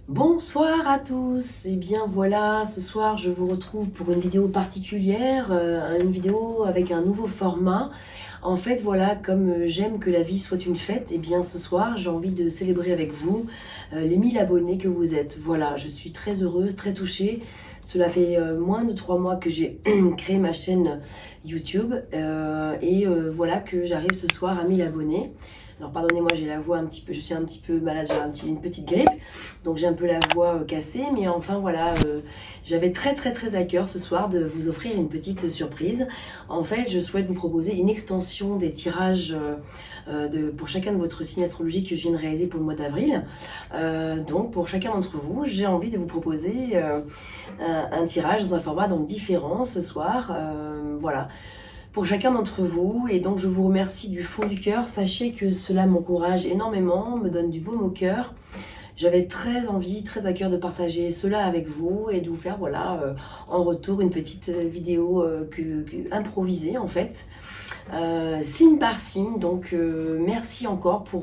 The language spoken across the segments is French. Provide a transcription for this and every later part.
Bonsoir à tous, et bien voilà, ce soir je vous retrouve pour une vidéo particulière, une vidéo avec un nouveau format. En fait voilà, comme j'aime que la vie soit une fête, et bien ce soir j'ai envie de célébrer avec vous les 1000 abonnés que vous êtes. Voilà, je suis très heureuse, très touchée. Cela fait moins de 3 mois que j'ai créé ma chaîne YouTube voilà que j'arrive ce soir à 1000 abonnés. Alors pardonnez-moi, j'ai la voix un petit peu, je suis un petit peu malade, j'ai une petite grippe, donc j'ai un peu la voix cassée, mais enfin voilà, j'avais très à cœur ce soir de vous offrir une petite surprise. En fait, je souhaite vous proposer une extension des tirages pour chacun de votre signe astrologique que je viens de réaliser pour le mois d'avril. Donc pour chacun d'entre vous, j'ai envie de vous proposer un tirage dans un format donc différent ce soir. Voilà, pour chacun d'entre vous, et donc je vous remercie du fond du cœur. Sachez que cela m'encourage énormément, me donne du baume au cœur. J'avais très envie, très à cœur de partager cela avec vous et de vous faire voilà en retour une petite vidéo improvisée en fait, signe par signe. Donc merci encore pour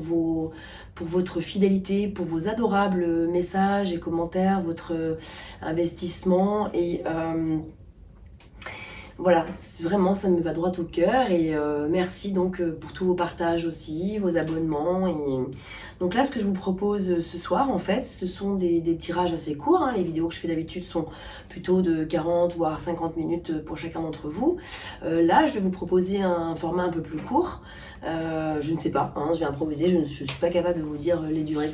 votre fidélité, pour vos adorables messages et commentaires, votre investissement et voilà, vraiment ça me va droit au cœur et merci donc pour tous vos partages aussi, vos abonnements. Donc là ce que je vous propose ce soir en fait, ce sont des tirages assez courts, hein. Les vidéos que je fais d'habitude sont plutôt de 40 voire 50 minutes pour chacun d'entre vous. Là je vais vous proposer un format un peu plus court. Je ne sais pas, hein, je vais improviser, je ne suis pas capable de vous dire les durées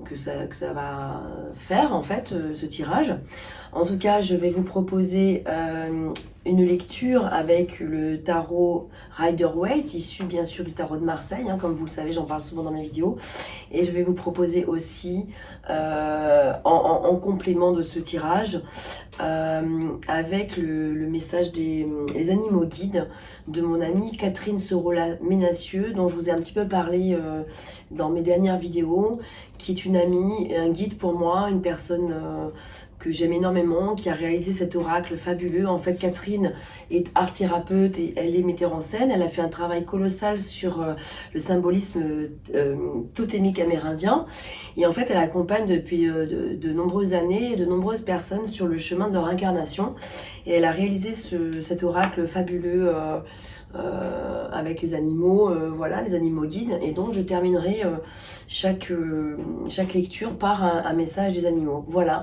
que ça va faire en fait ce tirage. En tout cas, je vais vous proposer une lecture avec le tarot Rider-Waite, issu bien sûr du tarot de Marseille, hein, comme vous le savez, j'en parle souvent dans mes vidéos. Et je vais vous proposer aussi, en complément de ce tirage, avec le message des animaux guides de mon amie Catherine Sorola-Ménassieux, dont je vous ai un petit peu parlé dans mes dernières vidéos, qui est une amie, un guide pour moi, une personne que j'aime énormément, qui a réalisé cet oracle fabuleux. En fait, Catherine est art thérapeute et elle est metteur en scène. Elle a fait un travail colossal sur le symbolisme totémique amérindien. Et en fait, elle accompagne depuis de nombreuses années de nombreuses personnes sur le chemin de leur incarnation. Et elle a réalisé cet oracle fabuleux avec les animaux, voilà, les animaux guides. Et donc, je terminerai chaque lecture par un message des animaux. Voilà.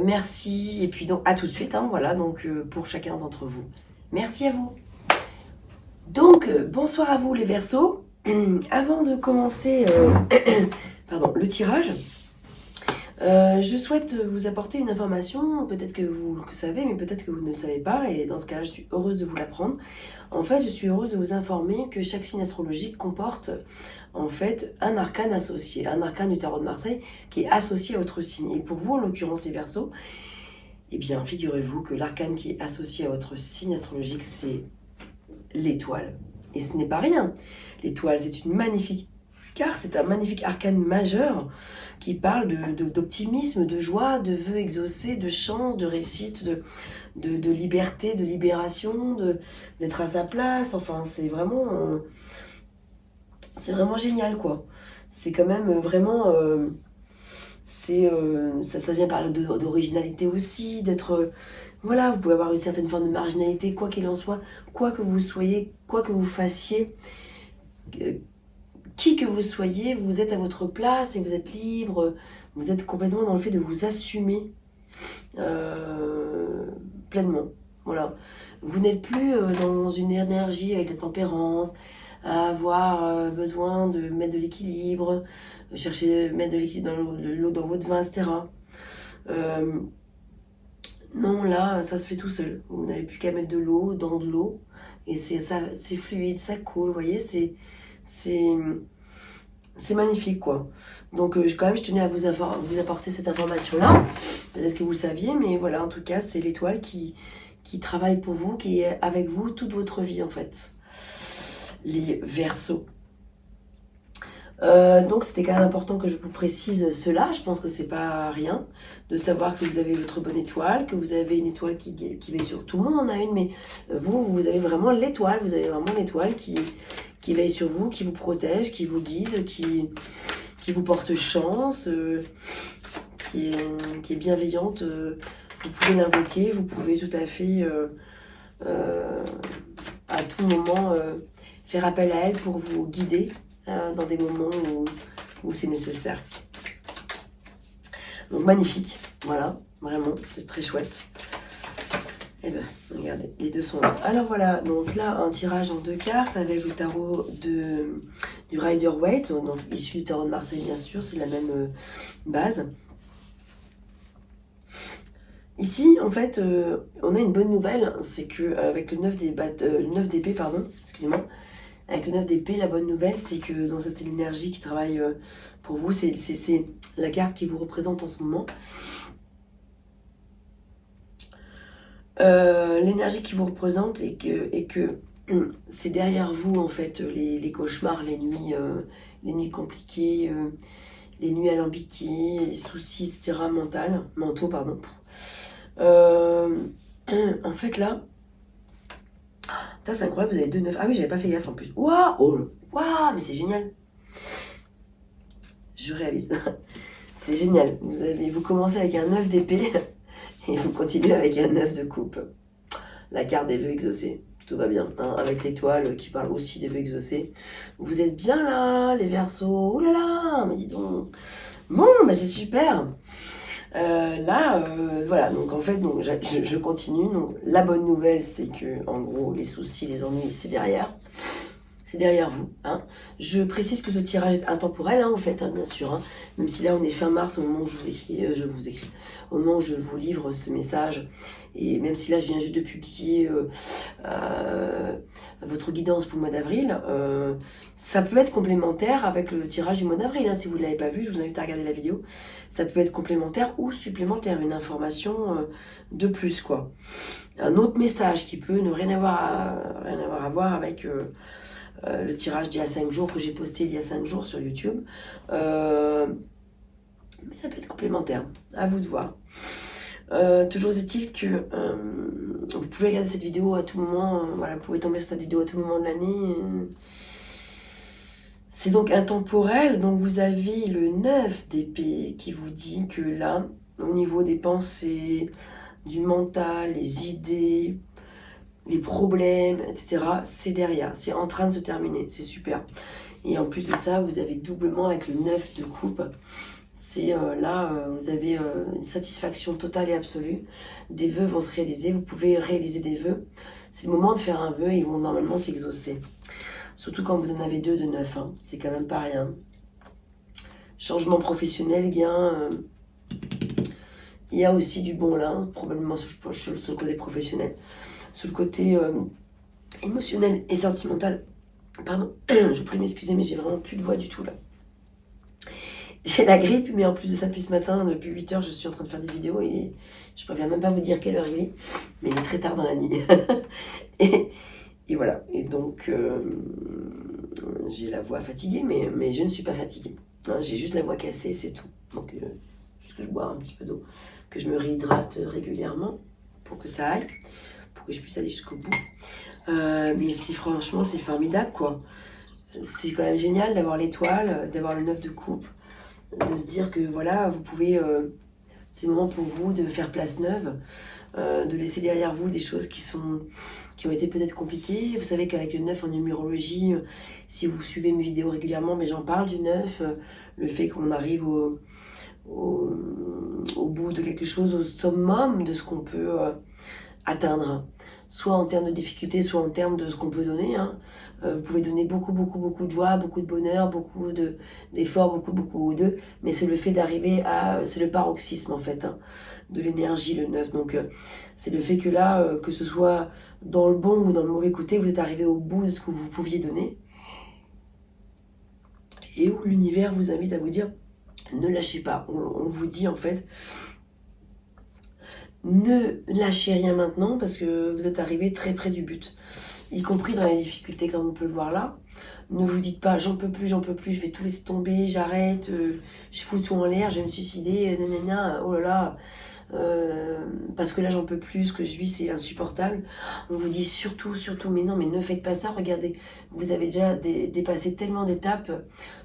Merci, et puis donc à tout de suite, hein, voilà, donc pour chacun d'entre vous. Merci à vous. Donc, bonsoir à vous les Verseaux. Avant de commencer pardon, le tirage, je souhaite vous apporter une information, peut-être que vous le savez, mais peut-être que vous ne le savez pas, et dans ce cas-là, je suis heureuse de vous l'apprendre. En fait, je suis heureuse de vous informer que chaque signe astrologique comporte en fait un arcane associé, un arcane du tarot de Marseille qui est associé à votre signe. Et pour vous, en l'occurrence les Verseaux, eh bien, figurez-vous que l'arcane qui est associé à votre signe astrologique, c'est l'étoile. Et ce n'est pas rien. L'étoile, c'est une magnifique carte, c'est un magnifique arcane majeur qui parle d'optimisme, de joie, de vœux exaucés, de chance, de réussite, de liberté, de libération, d'être à sa place. Enfin, c'est vraiment génial, quoi. C'est quand même vraiment... ça vient parler d'originalité aussi, d'être... voilà, vous pouvez avoir une certaine forme de marginalité, quoi qu'il en soit, quoi que vous soyez, quoi que vous fassiez, qui que vous soyez, vous êtes à votre place et vous êtes libre, vous êtes complètement dans le fait de vous assumer pleinement. Voilà. Vous n'êtes plus dans une énergie avec la tempérance, à avoir besoin de mettre de l'équilibre, chercher mettre de l'équilibre dans l'eau dans votre vin, etc. Non, là, ça se fait tout seul. Vous n'avez plus qu'à mettre de l'eau dans de l'eau et c'est fluide, ça coule. Vous voyez, c'est magnifique, quoi. Donc, quand même, je tenais à vous apporter cette information-là. Peut-être que vous le saviez, mais voilà, en tout cas, c'est l'étoile qui travaille pour vous, qui est avec vous toute votre vie, en fait. Les Verseaux. Donc c'était quand même important que je vous précise cela. Je pense que c'est pas rien de savoir que vous avez votre bonne étoile, que vous avez une étoile qui veille sur tout le monde en a une, mais vous avez vraiment l'étoile, vous avez vraiment l'étoile qui veille sur vous, qui vous protège, qui vous guide, qui qui vous porte chance, qui est bienveillante. Vous pouvez l'invoquer, vous pouvez tout à fait à tout moment faire appel à elle pour vous guider dans des moments où c'est nécessaire. Donc magnifique, voilà, vraiment, c'est très chouette. Et bien, regardez, les deux sont là. Alors voilà, donc là, un tirage en 2 cartes avec le tarot du Rider-Waite, donc issu du tarot de Marseille, bien sûr, c'est la même base. Ici, en fait, on a une bonne nouvelle, c'est que avec le 9 d'épée, pardon, excusez-moi, avec le 9 d'épée, la bonne nouvelle, c'est que dans cette énergie qui travaille pour vous, c'est la carte qui vous représente en ce moment. L'énergie qui vous représente et que c'est derrière vous, en fait, les cauchemars, les nuits compliquées, les nuits alambiquées, les soucis, etc., mentaux, pardon. En fait, là, c'est incroyable, vous avez 2 9. Ah oui, j'avais pas fait gaffe en plus. Waouh, oh, waouh, mais c'est génial. Je réalise. C'est génial. Vous commencez avec un 9 d'épée et vous continuez avec un 9 de coupe. La carte des vœux exaucés. Tout va bien, hein, avec l'étoile qui parle aussi des vœux exaucés. Vous êtes bien là, les Verseaux. Ouh là là, mais dis donc. Bon, bah c'est super. Voilà, donc en fait, donc, je continue. Donc, la bonne nouvelle, c'est que, en gros, les soucis, les ennuis, c'est derrière. C'est derrière vous. Hein. Je précise que ce tirage est intemporel, hein, en fait, hein, bien sûr. Hein. Même si là, on est fin mars au moment où je vous écris, au moment où je vous livre ce message. Et même si là, je viens juste de publier votre guidance pour le mois d'avril, ça peut être complémentaire avec le tirage du mois d'avril. Hein. Si vous ne l'avez pas vu, je vous invite à regarder la vidéo. Ça peut être complémentaire ou supplémentaire, une information de plus, quoi. Un autre message qui peut ne rien avoir à voir avec le tirage d'il y a 5 jours que j'ai posté il y a 5 jours sur YouTube. Mais ça peut être complémentaire, à vous de voir. Toujours est-il que vous pouvez regarder cette vidéo à tout moment, voilà, vous pouvez tomber sur cette vidéo à tout moment de l'année. C'est donc intemporel, donc vous avez le 9 d'épée qui vous dit que là, au niveau des pensées, du mental, les idées, les problèmes, etc., c'est derrière, c'est en train de se terminer, c'est super. Et en plus de ça, vous avez doublement avec le 9 de coupe. C'est vous avez une satisfaction totale et absolue. Des vœux vont se réaliser, vous pouvez réaliser des vœux. C'est le moment de faire un vœu et ils vont normalement s'exaucer. Surtout quand vous en avez 2 de 9, hein. C'est quand même pas rien. Changement professionnel, gain. Il y a aussi du bon là, hein, probablement sur le côté professionnel. Sur le côté émotionnel et sentimental. Pardon, je vous prie de m'excuser, mais j'ai vraiment plus de voix du tout là. J'ai la grippe, mais en plus de ça, depuis ce matin, depuis 8 heures, je suis en train de faire des vidéos et je ne préviens même pas vous dire quelle heure il est, mais il est très tard dans la nuit. et voilà, et donc j'ai la voix fatiguée, mais je ne suis pas fatiguée. Hein, j'ai juste la voix cassée, c'est tout. Donc juste que je bois un petit peu d'eau, que je me réhydrate régulièrement pour que ça aille, pour que je puisse aller jusqu'au bout. Mais si franchement, c'est formidable, quoi. C'est quand même génial d'avoir l'étoile, d'avoir le 9 de coupe, de se dire que voilà, vous pouvez, c'est le moment pour vous de faire place neuve, de laisser derrière vous des choses qui ont été peut-être compliquées. Vous savez qu'avec le 9 en numérologie, si vous suivez mes vidéos régulièrement, mais j'en parle du 9, le fait qu'on arrive au bout de quelque chose, au summum de ce qu'on peut atteindre, soit en termes de difficulté, soit en termes de ce qu'on peut donner. Hein. Vous pouvez donner beaucoup de joie, beaucoup de bonheur, beaucoup d'efforts, beaucoup d'eux, mais c'est le fait d'arriver c'est le paroxysme en fait, hein, de l'énergie, le 9. Donc c'est le fait que là, que ce soit dans le bon ou dans le mauvais côté, vous êtes arrivé au bout de ce que vous pouviez donner. Et où l'univers vous invite à vous dire, ne lâchez pas. On vous dit en fait, ne lâchez rien maintenant parce que vous êtes arrivé très près du but, y compris dans les difficultés comme on peut le voir là. Ne vous dites pas, j'en peux plus, je vais tout laisser tomber, j'arrête, je fous tout en l'air, je vais me suicider, nanana, oh là là, parce que là j'en peux plus, ce que je vis c'est insupportable. On vous dit surtout, mais non, mais ne faites pas ça, regardez, vous avez déjà dépassé tellement d'étapes,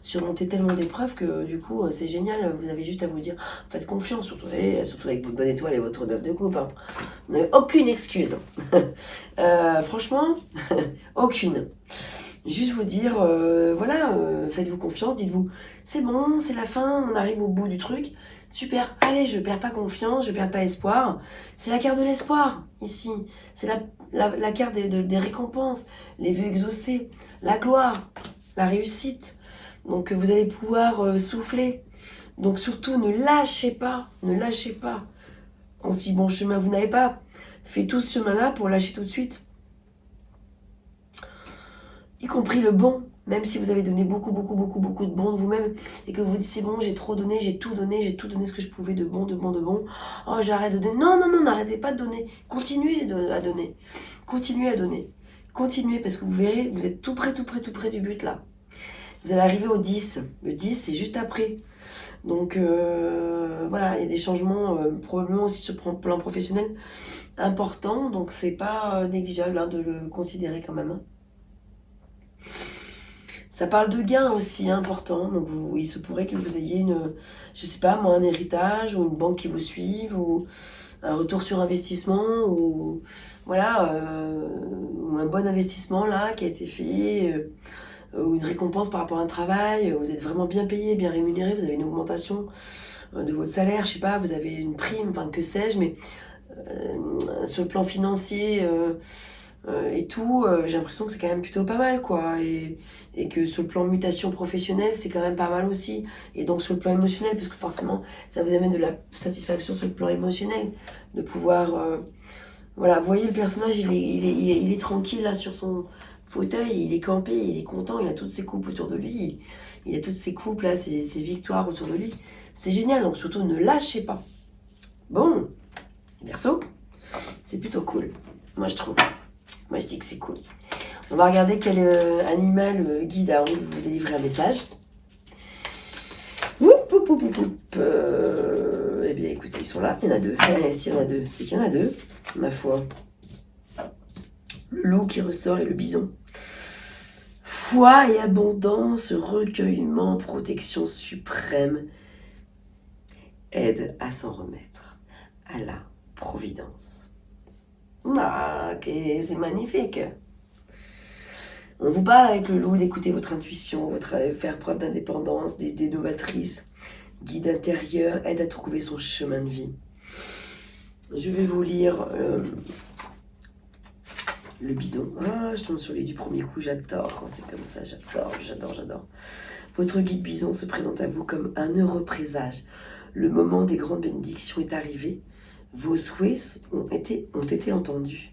surmonté tellement d'épreuves que du coup c'est génial, vous avez juste à vous dire, faites confiance, surtout avec votre bonne étoile et votre 9 de coupe, hein. Vous n'avez aucune excuse. Franchement, aucune. Juste vous dire, voilà, faites-vous confiance, dites-vous, c'est bon, c'est la fin, on arrive au bout du truc, super, allez, je perds pas confiance, je perds pas espoir. C'est la carte de l'espoir, ici. C'est la carte des récompenses, les vœux exaucés, la gloire, la réussite. Donc vous allez pouvoir souffler. Donc surtout, ne lâchez pas, ne lâchez pas. En si bon chemin vous n'avez pas fait tout ce chemin-là pour lâcher tout de suite. Y compris le bon, même si vous avez donné beaucoup de bon de vous-même et que vous dites c'est bon, j'ai trop donné, j'ai tout donné ce que je pouvais de bon. Oh, j'arrête de donner. Non, n'arrêtez pas de donner. Continuez à donner. Continuez à donner. Continuez parce que vous verrez, vous êtes tout près du but là. Vous allez arriver au 10. Le 10, c'est juste après. Donc voilà, il y a des changements probablement aussi sur le plan professionnel importants. Donc c'est pas négligeable hein, de le considérer quand même. Hein. Ça parle de gains aussi important, donc il se pourrait que vous ayez je sais pas moi, un héritage ou une banque qui vous suive ou un retour sur investissement ou voilà, ou un bon investissement là qui a été fait ou une récompense par rapport à un travail, vous êtes vraiment bien payé, bien rémunéré, vous avez une augmentation de votre salaire, je sais pas, vous avez une prime, enfin que sais-je, mais sur le plan financier et tout, j'ai l'impression que c'est quand même plutôt pas mal quoi et que sur le plan mutation professionnelle c'est quand même pas mal aussi et donc sur le plan émotionnel parce que forcément ça vous amène de la satisfaction sur le plan émotionnel de pouvoir voilà, vous voyez le personnage il est tranquille là sur son fauteuil, il est campé, il est content, il a toutes ses coupes autour de lui, il a toutes ses coupes là, ses victoires autour de lui, c'est génial, donc surtout ne lâchez pas. Bon, Verseau, c'est plutôt cool, moi je trouve. Moi, je dis que c'est cool. On va regarder quel animal guide a envie de vous délivrer un message. Eh bien, écoutez, ils sont là. Il y en a deux. S'il y en a deux, c'est qu'il y en a deux, ma foi. Le loup qui ressort et le bison. Foi et abondance, recueillement, protection suprême. Aide à s'en remettre à la providence. Ah, c'est magnifique. On vous parle avec le loup d'écouter votre intuition, faire preuve d'indépendance, d'idées novatrices, guide intérieur, aide à trouver son chemin de vie. Je vais vous lire le bison. Ah, je tombe sur lui du premier coup, j'adore quand c'est comme ça, j'adore. Votre guide bison se présente à vous comme un heureux présage. Le moment des grandes bénédictions est arrivé. Vos souhaits ont été entendus.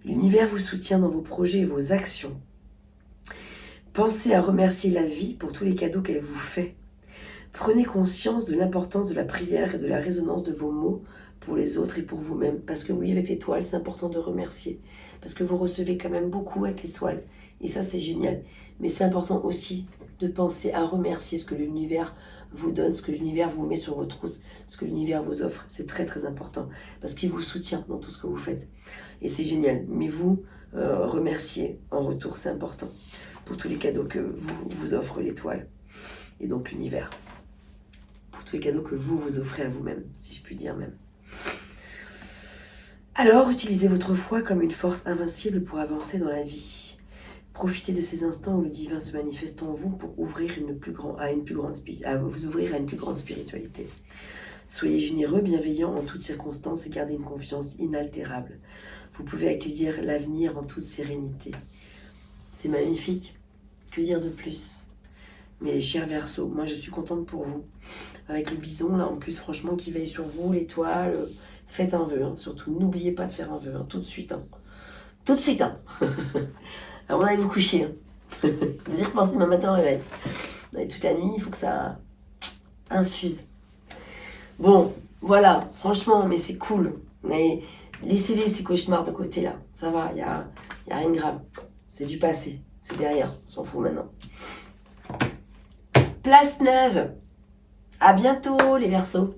L'univers vous soutient dans vos projets et vos actions. Pensez à remercier la vie pour tous les cadeaux qu'elle vous fait. Prenez conscience de l'importance de la prière et de la résonance de vos mots pour les autres et pour vous-même. Parce que oui, avec l'étoile, c'est important de remercier. Parce que vous recevez quand même beaucoup avec l'étoile. Et ça, c'est génial. Mais c'est important aussi de penser à remercier ce que l'univers vous donne, ce que l'univers vous met sur votre route, ce que l'univers vous offre. C'est très important. Parce qu'il vous soutient dans tout ce que vous faites. Et c'est génial. Mais vous, remerciez en retour, c'est important. Pour tous les cadeaux que vous offre l'étoile. Et donc l'univers. Pour tous les cadeaux que vous offrez à vous-même, si je puis dire même. Alors, utilisez votre foi comme une force invincible pour avancer dans la vie. Profitez de ces instants où le divin se manifeste en vous pour ouvrir vous ouvrir à une plus grande spiritualité. Soyez généreux, bienveillant en toutes circonstances et gardez une confiance inaltérable. Vous pouvez accueillir l'avenir en toute sérénité. C'est magnifique. Que dire de plus? Mais chers Verseaux, moi je suis contente pour vous. Avec le bison, là en plus, franchement, qui veille sur vous, l'étoile, faites un vœu. Hein. Surtout, n'oubliez pas de faire un vœu, hein. Tout de suite. Hein. Tout de suite. Hein. Avant d'aller vous coucher. Hein. Vous y repensez demain matin au réveil. Toute la nuit, il faut que ça infuse. Bon, voilà, franchement, mais c'est cool. Mais laissez-les ces cauchemars de côté là. Ça va, il y a rien de grave. C'est du passé. C'est derrière, on s'en fout maintenant. Place neuve. À bientôt les Verseaux.